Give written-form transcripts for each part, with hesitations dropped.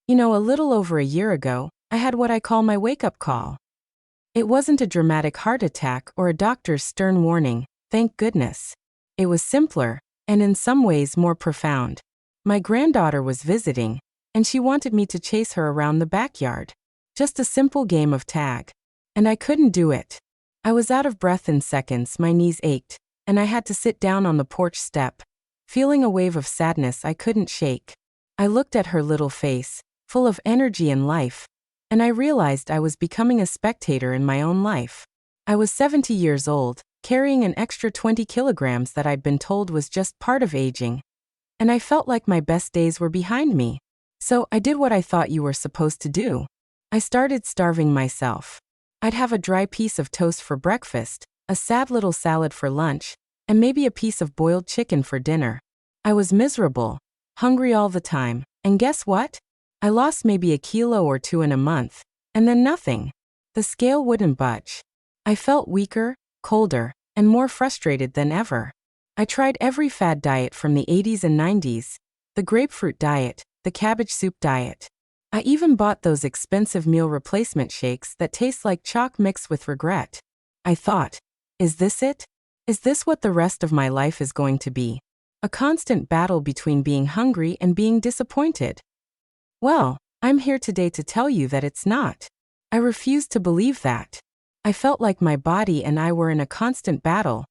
A little over a year ago, I had what I call my wake-up call. It wasn't a dramatic heart attack or a doctor's stern warning, thank goodness. It was simpler, and in some ways more profound. My granddaughter was visiting, and she wanted me to chase her around the backyard. Just a simple game of tag. And I couldn't do it. I was out of breath in seconds, my knees ached, and I had to sit down on the porch step, feeling a wave of sadness I couldn't shake. I looked at her little face, full of energy and life, and I realized I was becoming a spectator in my own life. I was 70 years old, carrying an extra 20 kilograms that I'd been told was just part of aging, and I felt like my best days were behind me. So I did what I thought you were supposed to do. I started starving myself. I'd have a dry piece of toast for breakfast, a sad little salad for lunch, and maybe a piece of boiled chicken for dinner. I was miserable, hungry all the time, and guess what? I lost maybe a kilo or two in a month, and then nothing. The scale wouldn't budge. I felt weaker, colder, and more frustrated than ever. I tried every fad diet from the 80s and 90s, the grapefruit diet, the cabbage soup diet. I even bought those expensive meal replacement shakes that taste like chalk mixed with regret. I thought, is this it? Is this what the rest of my life is going to be? A constant battle between being hungry and being disappointed. Well, I'm here today to tell you that it's not. I refused to believe that. I felt like my body and I were in a constant battle,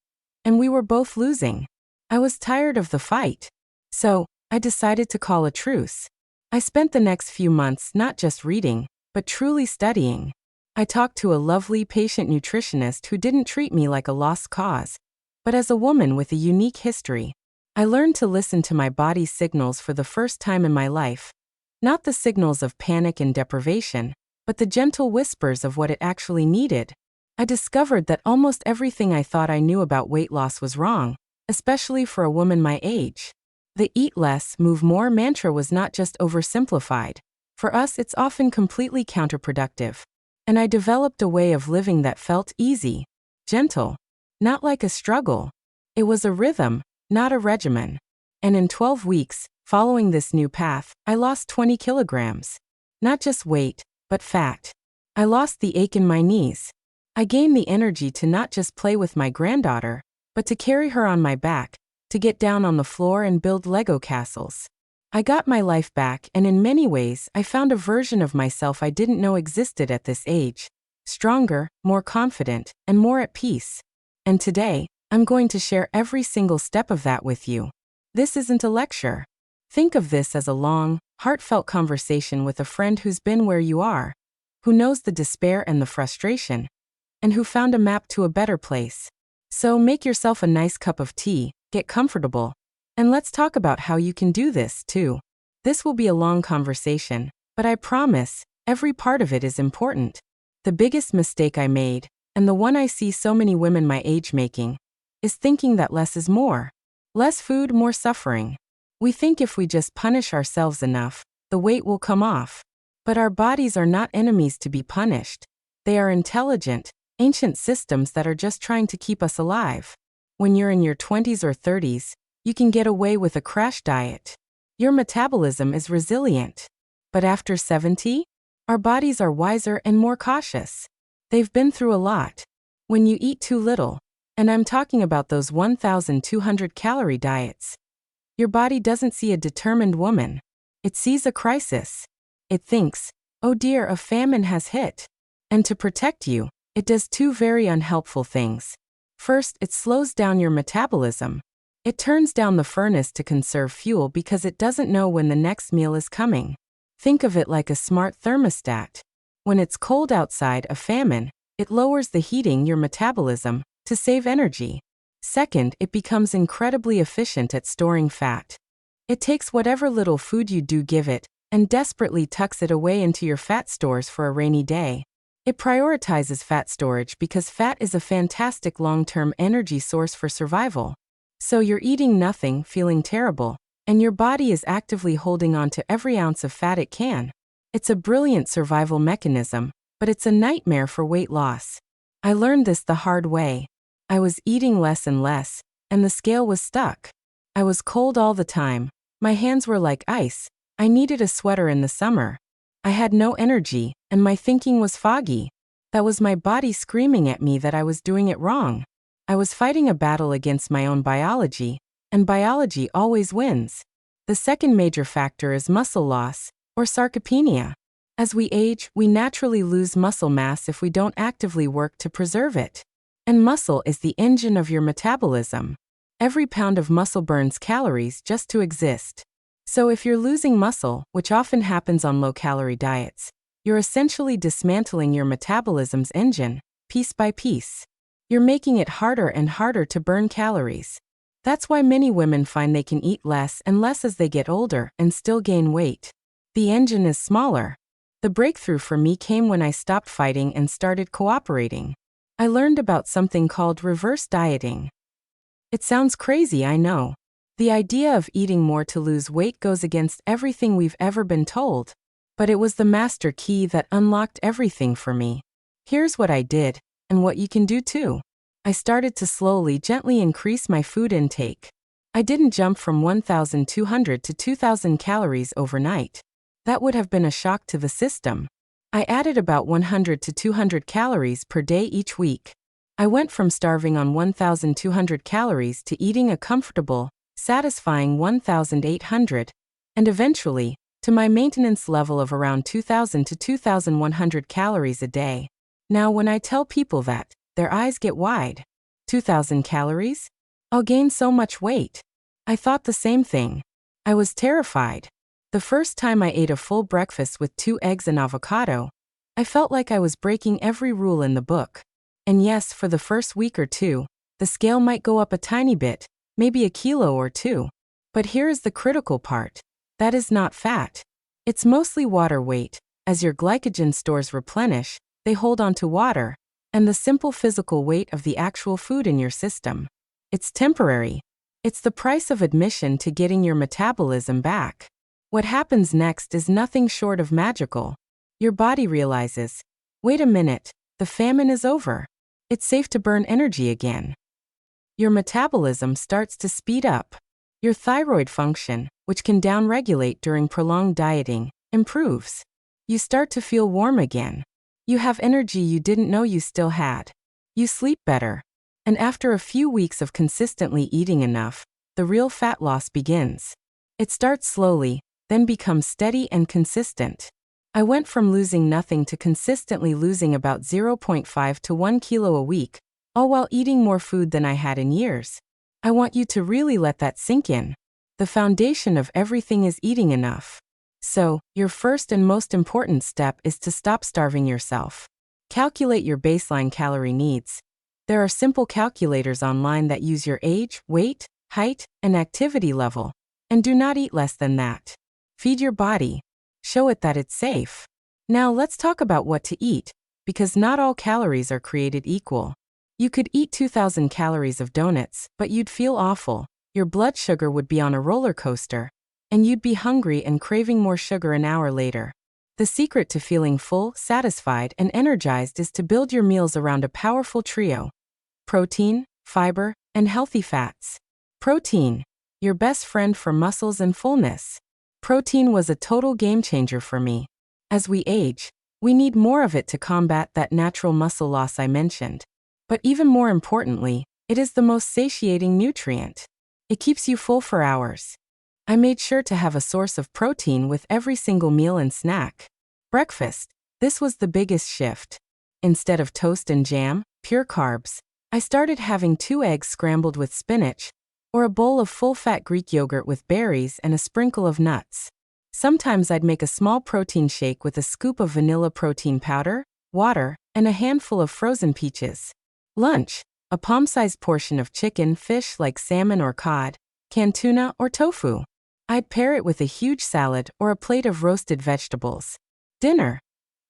and we were both losing. I was tired of the fight. So, I decided to call a truce. I spent the next few months not just reading, but truly studying. I talked to a lovely patient nutritionist who didn't treat me like a lost cause, but as a woman with a unique history. I learned to listen to my body's signals for the first time in my life. Not the signals of panic and deprivation, but the gentle whispers of what it actually needed. I discovered that almost everything I thought I knew about weight loss was wrong, especially for a woman my age. The eat less, move more mantra was not just oversimplified. For us, it's often completely counterproductive. And I developed a way of living that felt easy, gentle, not like a struggle. It was a rhythm, not a regimen. And in 12 weeks, following this new path, I lost 20 kilograms. Not just weight, but fat. I lost the ache in my knees. I gained the energy to not just play with my granddaughter, but to carry her on my back, to get down on the floor and build Lego castles. I got my life back, and in many ways, I found a version of myself I didn't know existed at this age. Stronger, more confident, and more at peace. And today, I'm going to share every single step of that with you. This isn't a lecture. Think of this as a long, heartfelt conversation with a friend who's been where you are, who knows the despair and the frustration, and who found a map to a better place. So make yourself a nice cup of tea, get comfortable, and let's talk about how you can do this too. This will be a long conversation, but I promise, every part of it is important. The biggest mistake I made, and the one I see so many women my age making, is thinking that less is more. Less food, more suffering. We think if we just punish ourselves enough, the weight will come off. But our bodies are not enemies to be punished. They are intelligent, ancient systems that are just trying to keep us alive. When you're in your 20s or 30s, you can get away with a crash diet. Your metabolism is resilient. But after 70, our bodies are wiser and more cautious. They've been through a lot. When you eat too little, and I'm talking about those 1,200 calorie diets, your body doesn't see a determined woman. It sees a crisis. It thinks, oh dear, a famine has hit. And to protect you, it does two very unhelpful things. First, it slows down your metabolism. It turns down the furnace to conserve fuel because it doesn't know when the next meal is coming. Think of it like a smart thermostat. When it's cold outside, a famine, it lowers the heating your metabolism to save energy. Second, it becomes incredibly efficient at storing fat. It takes whatever little food you do give it and desperately tucks it away into your fat stores for a rainy day. It prioritizes fat storage because fat is a fantastic long-term energy source for survival. So you're eating nothing, feeling terrible, and your body is actively holding on to every ounce of fat it can. It's a brilliant survival mechanism, but it's a nightmare for weight loss. I learned this the hard way. I was eating less and less, and the scale was stuck. I was cold all the time. My hands were like ice. I needed a sweater in the summer, I had no energy, and my thinking was foggy. That was my body screaming at me that I was doing it wrong. I was fighting a battle against my own biology, and biology always wins. The second major factor is muscle loss, or sarcopenia. As we age, we naturally lose muscle mass if we don't actively work to preserve it. And muscle is the engine of your metabolism. Every pound of muscle burns calories just to exist. So if you're losing muscle, which often happens on low-calorie diets, you're essentially dismantling your metabolism's engine, piece by piece. You're making it harder and harder to burn calories. That's why many women find they can eat less and less as they get older and still gain weight. The engine is smaller. The breakthrough for me came when I stopped fighting and started cooperating. I learned about something called reverse dieting. It sounds crazy, I know. The idea of eating more to lose weight goes against everything we've ever been told. But it was the master key that unlocked everything for me. Here's what I did, and what you can do too. I started to slowly, gently increase my food intake. I didn't jump from 1,200 to 2,000 calories overnight. That would have been a shock to the system. I added about 100 to 200 calories per day each week. I went from starving on 1,200 calories to eating a comfortable, satisfying 1,800, and eventually, to my maintenance level of around 2,000 to 2,100 calories a day. Now when I tell people that, their eyes get wide. 2,000 calories? I'll gain so much weight. I thought the same thing. I was terrified. The first time I ate a full breakfast with 2 eggs and avocado, I felt like I was breaking every rule in the book. And yes, for the first week or two, the scale might go up a tiny bit, maybe a kilo or 2. But here is the critical part. That is not fat. It's mostly water weight. As your glycogen stores replenish, they hold onto water, and the simple physical weight of the actual food in your system. It's temporary. It's the price of admission to getting your metabolism back. What happens next is nothing short of magical. Your body realizes, wait a minute, the famine is over. It's safe to burn energy again. Your metabolism starts to speed up. Your thyroid function, which can downregulate during prolonged dieting, improves. You start to feel warm again. You have energy you didn't know you still had. You sleep better. And after a few weeks of consistently eating enough, the real fat loss begins. It starts slowly, then becomes steady and consistent. I went from losing nothing to consistently losing about 0.5 to 1 kilo a week, all while eating more food than I had in years. I want you to really let that sink in. The foundation of everything is eating enough. So, your first and most important step is to stop starving yourself. Calculate your baseline calorie needs. There are simple calculators online that use your age, weight, height, and activity level. And do not eat less than that. Feed your body. Show it that it's safe. Now let's talk about what to eat, because not all calories are created equal. You could eat 2,000 calories of donuts, but you'd feel awful. Your blood sugar would be on a roller coaster, and you'd be hungry and craving more sugar an hour later. The secret to feeling full, satisfied, and energized is to build your meals around a powerful trio: protein, fiber, and healthy fats. Protein, your best friend for muscles and fullness. Protein was a total game changer for me. As we age, we need more of it to combat that natural muscle loss I mentioned. But even more importantly, it is the most satiating nutrient. It keeps you full for hours. I made sure to have a source of protein with every single meal and snack. Breakfast. This was the biggest shift. Instead of toast and jam, pure carbs, I started having 2 eggs scrambled with spinach, or a bowl of full-fat Greek yogurt with berries and a sprinkle of nuts. Sometimes I'd make a small protein shake with a scoop of vanilla protein powder, water, and a handful of frozen peaches. Lunch. A palm-sized portion of chicken, fish like salmon or cod, canned tuna or tofu. I'd pair it with a huge salad or a plate of roasted vegetables. Dinner.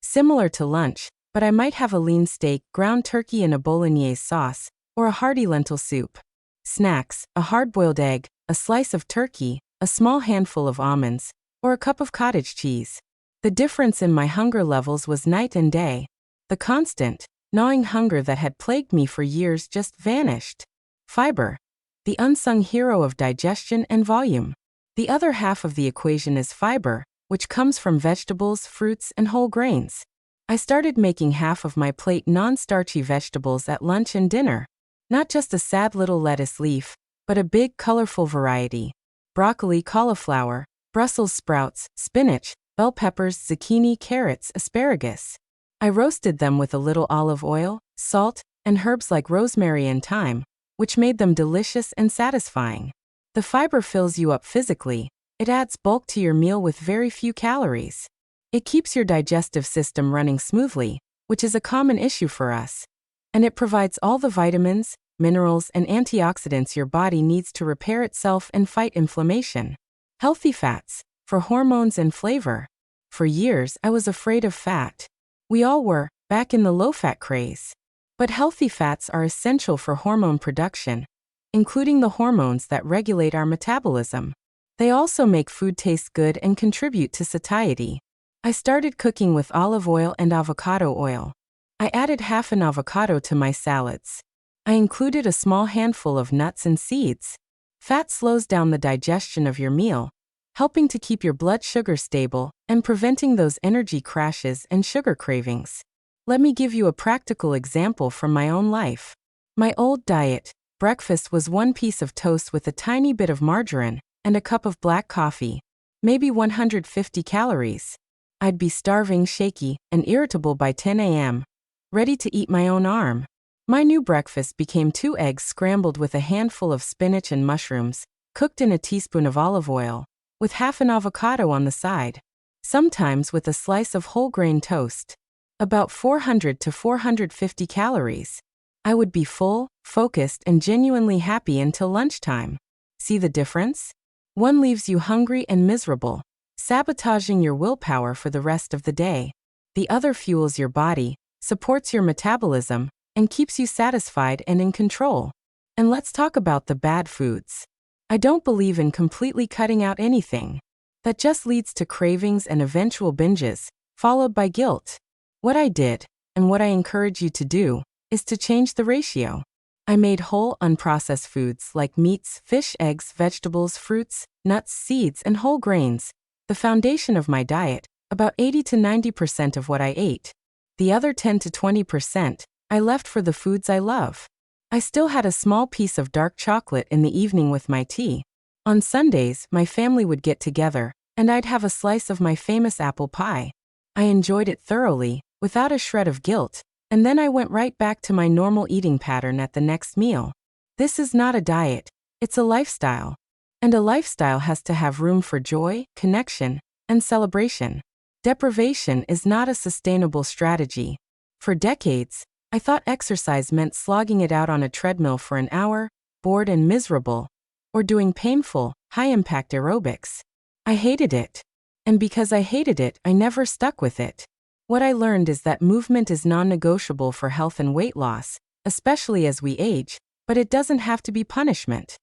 Similar to lunch, but I might have a lean steak, ground turkey in a bolognese sauce, or a hearty lentil soup. Snacks. A hard-boiled egg, a slice of turkey, a small handful of almonds, or a cup of cottage cheese. The difference in my hunger levels was night and day. The constant, gnawing hunger that had plagued me for years just vanished. Fiber. The unsung hero of digestion and volume. The other half of the equation is fiber, which comes from vegetables, fruits, and whole grains. I started making half of my plate non-starchy vegetables at lunch and dinner. Not just a sad little lettuce leaf, but a big, colorful variety. Broccoli, cauliflower, Brussels sprouts, spinach, bell peppers, zucchini, carrots, asparagus. I roasted them with a little olive oil, salt, and herbs like rosemary and thyme, which made them delicious and satisfying. The fiber fills you up physically. It adds bulk to your meal with very few calories. It keeps your digestive system running smoothly, which is a common issue for us. And it provides all the vitamins, minerals, and antioxidants your body needs to repair itself and fight inflammation. Healthy fats, for hormones and flavor. For years, I was afraid of fat. We all were, back in the low-fat craze. But healthy fats are essential for hormone production, including the hormones that regulate our metabolism. They also make food taste good and contribute to satiety. I started cooking with olive oil and avocado oil. I added half an avocado to my salads. I included a small handful of nuts and seeds. Fat slows down the digestion of your meal, helping to keep your blood sugar stable and preventing those energy crashes and sugar cravings. Let me give you a practical example from my own life. My old diet, breakfast was one piece of toast with a tiny bit of margarine and a cup of black coffee, maybe 150 calories. I'd be starving, shaky, and irritable by 10 a.m., ready to eat my own arm. My new breakfast became 2 eggs scrambled with a handful of spinach and mushrooms, cooked in a teaspoon of olive oil, with half an avocado on the side, sometimes with a slice of whole grain toast. About 400 to 450 calories. I would be full, focused, and genuinely happy until lunchtime. See the difference? One leaves you hungry and miserable, sabotaging your willpower for the rest of the day. The other fuels your body, supports your metabolism, and keeps you satisfied and in control. And let's talk about the bad foods. I don't believe in completely cutting out anything. That just leads to cravings and eventual binges, followed by guilt. What I did, and what I encourage you to do, is to change the ratio. I made whole, unprocessed foods like meats, fish, eggs, vegetables, fruits, nuts, seeds, and whole grains, the foundation of my diet, about 80 to 90% of what I ate. The other 10 to 20%, I left for the foods I love. I still had a small piece of dark chocolate in the evening with my tea. On Sundays, my family would get together, and I'd have a slice of my famous apple pie. I enjoyed it thoroughly, without a shred of guilt, and then I went right back to my normal eating pattern at the next meal. This is not a diet, it's a lifestyle. And a lifestyle has to have room for joy, connection, and celebration. Deprivation is not a sustainable strategy. For decades, I thought exercise meant slogging it out on a treadmill for an hour, bored and miserable, or doing painful, high-impact aerobics. I hated it. And because I hated it, I never stuck with it. What I learned is that movement is non-negotiable for health and weight loss, especially as we age, but it doesn't have to be punishment.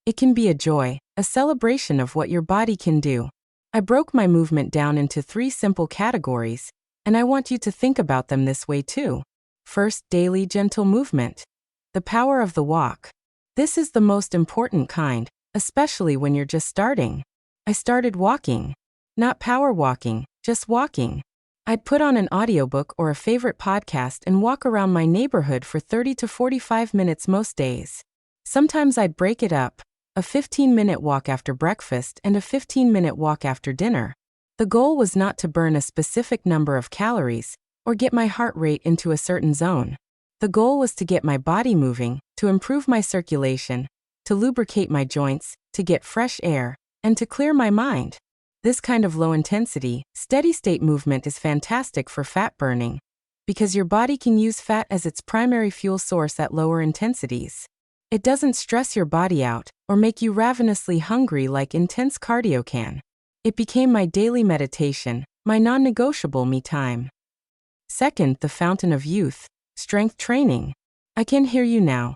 It can be a joy, a celebration of what your body can do. I broke my movement down into 3 simple categories, and I want you to think about them this way too. First, daily gentle movement. The power of the walk. This is the most important kind, especially when you're just starting. I started walking. Not power walking, just walking. I'd put on an audiobook or a favorite podcast and walk around my neighborhood for 30 to 45 minutes most days. Sometimes I'd break it up, a 15-minute walk after breakfast and a 15-minute walk after dinner. The goal was not to burn a specific number of calories or get my heart rate into a certain zone. The goal was to get my body moving, to improve my circulation, to lubricate my joints, to get fresh air, and to clear my mind. This kind of low-intensity, steady-state movement is fantastic for fat burning, because your body can use fat as its primary fuel source at lower intensities. It doesn't stress your body out or make you ravenously hungry like intense cardio can. It became my daily meditation, my non-negotiable me time. Second, the fountain of youth, strength training. I can hear you now.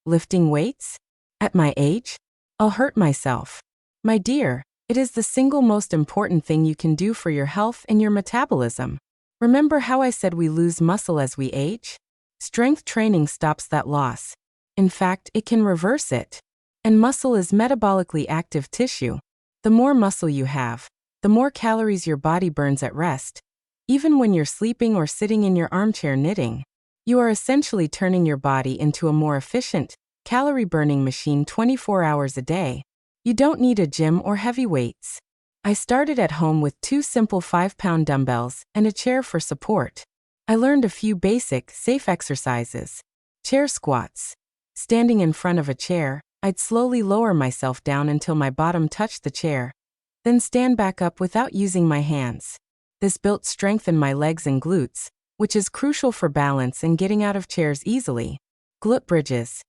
Lifting weights? At my age? I'll hurt myself. My dear, it is the single most important thing you can do for your health and your metabolism. Remember how I said we lose muscle as we age? Strength training stops that loss. In fact, it can reverse it. And muscle is metabolically active tissue. The more muscle you have, the more calories your body burns at rest. Even when you're sleeping or sitting in your armchair knitting, you are essentially turning your body into a more efficient, calorie-burning machine 24 hours a day. You don't need a gym or heavy weights. I started at home with 2 simple 5-pound dumbbells and a chair for support. I learned a few basic, safe exercises. Chair squats. Standing in front of a chair, I'd slowly lower myself down until my bottom touched the chair, then stand back up without using my hands. This built strength in my legs and glutes, which is crucial for balance and getting out of chairs easily. Glute bridges.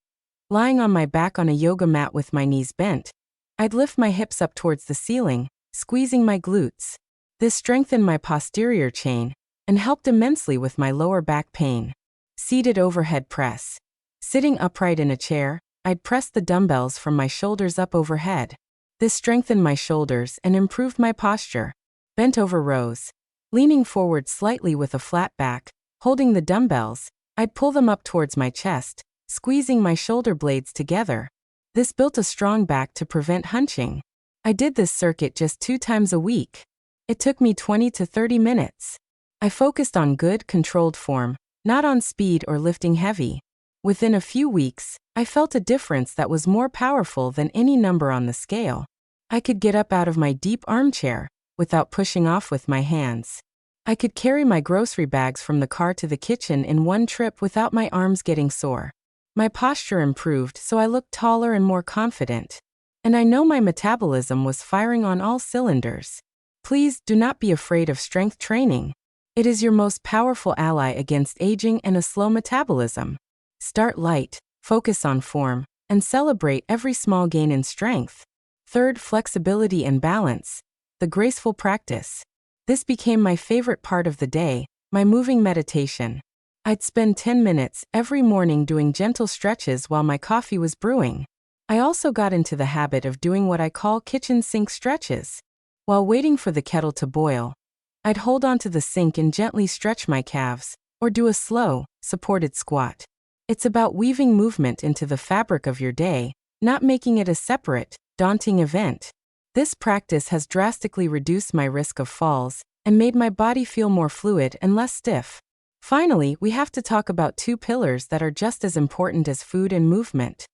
Lying on my back on a yoga mat with my knees bent, I'd lift my hips up towards the ceiling, squeezing my glutes. This strengthened my posterior chain and helped immensely with my lower back pain. Seated overhead press. Sitting upright in a chair, I'd press the dumbbells from my shoulders up overhead. This strengthened my shoulders and improved my posture. Bent over rows. Leaning forward slightly with a flat back, holding the dumbbells, I'd pull them up towards my chest, squeezing my shoulder blades together. This built a strong back to prevent hunching. I did this circuit just 2 times a week. It took me 20 to 30 minutes. I focused on good, controlled form, not on speed or lifting heavy. Within a few weeks, I felt a difference that was more powerful than any number on the scale. I could get up out of my deep armchair without pushing off with my hands. I could carry my grocery bags from the car to the kitchen in one trip without my arms getting sore. My posture improved, so I looked taller and more confident. And I know my metabolism was firing on all cylinders. Please do not be afraid of strength training. It is your most powerful ally against aging and a slow metabolism. Start light, focus on form, and celebrate every small gain in strength. Third, flexibility and balance. The graceful practice. This became my favorite part of the day, my moving meditation. I'd spend 10 minutes every morning doing gentle stretches while my coffee was brewing. I also got into the habit of doing what I call kitchen sink stretches. While waiting for the kettle to boil, I'd hold onto the sink and gently stretch my calves, or do a slow, supported squat. It's about weaving movement into the fabric of your day, not making it a separate, daunting event. This practice has drastically reduced my risk of falls and made my body feel more fluid and less stiff. Finally, we have to talk about 2 pillars that are just as important as food and movement.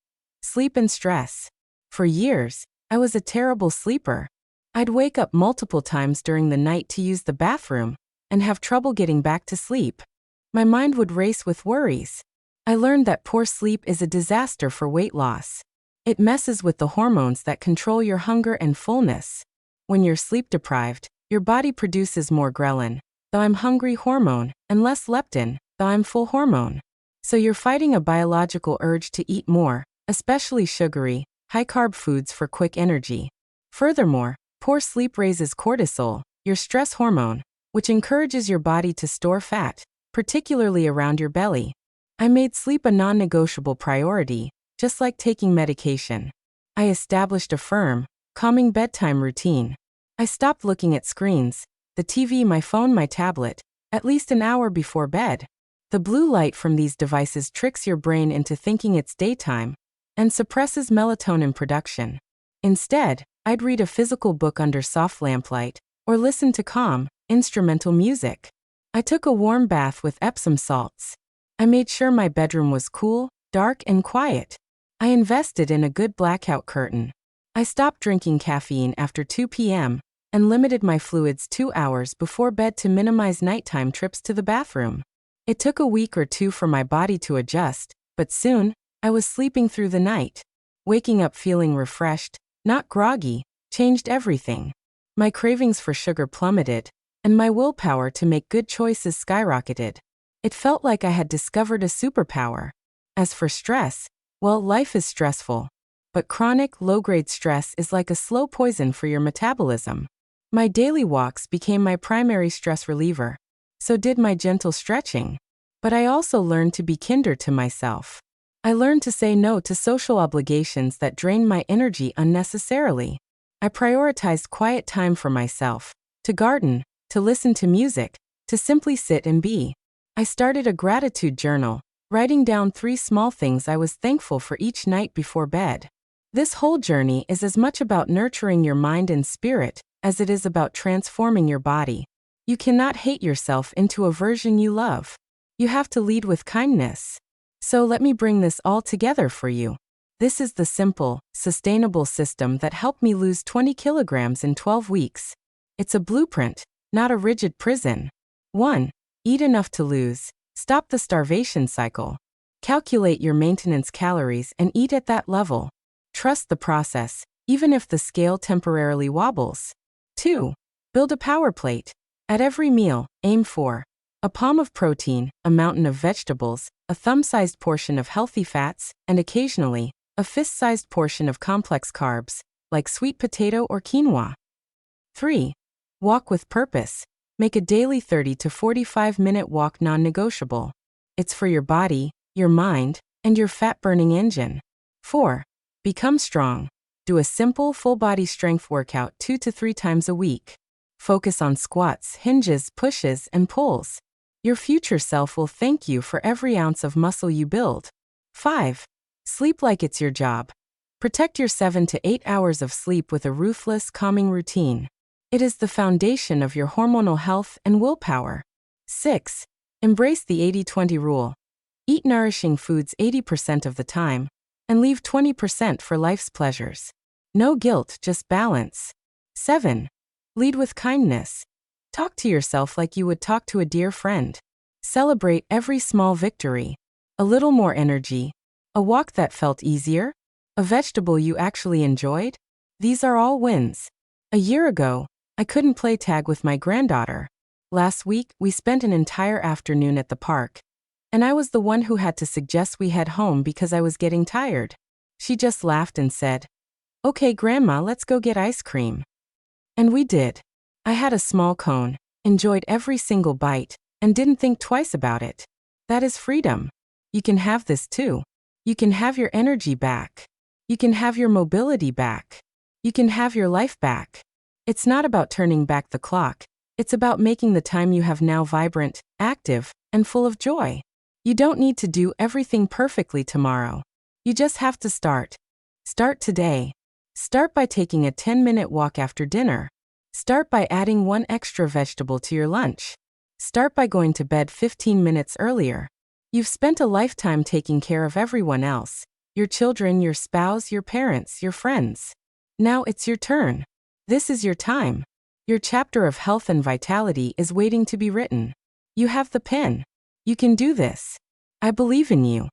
Sleep and stress. For years, I was a terrible sleeper. I'd wake up multiple times during the night to use the bathroom and have trouble getting back to sleep. My mind would race with worries. I learned that poor sleep is a disaster for weight loss. It messes with the hormones that control your hunger and fullness. When you're sleep deprived, your body produces more ghrelin, the I'm hungry hormone, and less leptin, the I'm full hormone. So you're fighting a biological urge to eat more, especially sugary, high-carb foods for quick energy. Furthermore, poor sleep raises cortisol, your stress hormone, which encourages your body to store fat, particularly around your belly. I made sleep a non-negotiable priority, just like taking medication. I established a firm, calming bedtime routine. I stopped looking at screens, the TV, my phone, my tablet, at least an hour before bed. The blue light from these devices tricks your brain into thinking it's daytime and suppresses melatonin production. Instead, I'd read a physical book under soft lamplight or listen to calm, instrumental music. I took a warm bath with Epsom salts. I made sure my bedroom was cool, dark, and quiet. I invested in a good blackout curtain. I stopped drinking caffeine after 2 p.m. and limited my fluids 2 hours before bed to minimize nighttime trips to the bathroom. It took a week or 2 for my body to adjust, but soon, I was sleeping through the night. Waking up feeling refreshed, not groggy, changed everything. My cravings for sugar plummeted, and my willpower to make good choices skyrocketed. It felt like I had discovered a superpower. As for stress, well, life is stressful. But chronic, low-grade stress is like a slow poison for your metabolism. My daily walks became my primary stress reliever. So did my gentle stretching. But I also learned to be kinder to myself. I learned to say no to social obligations that drained my energy unnecessarily. I prioritized quiet time for myself, to garden, to listen to music, to simply sit and be. I started a gratitude journal, writing down 3 small things I was thankful for each night before bed. This whole journey is as much about nurturing your mind and spirit as it is about transforming your body. You cannot hate yourself into a version you love. You have to lead with kindness. So let me bring this all together for you. This is the simple, sustainable system that helped me lose 20 kilograms in 12 weeks. It's a blueprint, not a rigid prison. 1. Eat enough to lose. Stop the starvation cycle. Calculate your maintenance calories and eat at that level. Trust the process, even if the scale temporarily wobbles. 2. Build a power plate. At every meal, aim for a palm of protein, a mountain of vegetables, a thumb-sized portion of healthy fats, and occasionally, a fist-sized portion of complex carbs, like sweet potato or quinoa. 3. Walk with purpose. Make a daily 30 to 45-minute walk non-negotiable. It's for your body, your mind, and your fat-burning engine. 4. Become strong. Do a simple full-body strength workout 2 to 3 times a week. Focus on squats, hinges, pushes, and pulls. Your future self will thank you for every ounce of muscle you build. 5. Sleep like it's your job. Protect your 7 to 8 hours of sleep with a ruthless, calming routine. It is the foundation of your hormonal health and willpower. 6. Embrace the 80-20 rule. Eat nourishing foods 80% of the time, and leave 20% for life's pleasures. No guilt, just balance. 7. Lead with kindness. Talk to yourself like you would talk to a dear friend. Celebrate every small victory. A little more energy. A walk that felt easier. A vegetable you actually enjoyed. These are all wins. A year ago, I couldn't play tag with my granddaughter. Last week, we spent an entire afternoon at the park, and I was the one who had to suggest we head home because I was getting tired. She just laughed and said, "Okay, Grandma, let's go get ice cream." And we did. I had a small cone, enjoyed every single bite, and didn't think twice about it. That is freedom. You can have this too. You can have your energy back. You can have your mobility back. You can have your life back. It's not about turning back the clock. It's about making the time you have now vibrant, active, and full of joy. You don't need to do everything perfectly tomorrow. You just have to start. Start today. Start by taking a 10-minute walk after dinner. Start by adding 1 extra vegetable to your lunch. Start by going to bed 15 minutes earlier. You've spent a lifetime taking care of everyone else, your children, your spouse, your parents, your friends. Now it's your turn. This is your time. Your chapter of health and vitality is waiting to be written. You have the pen. You can do this. I believe in you.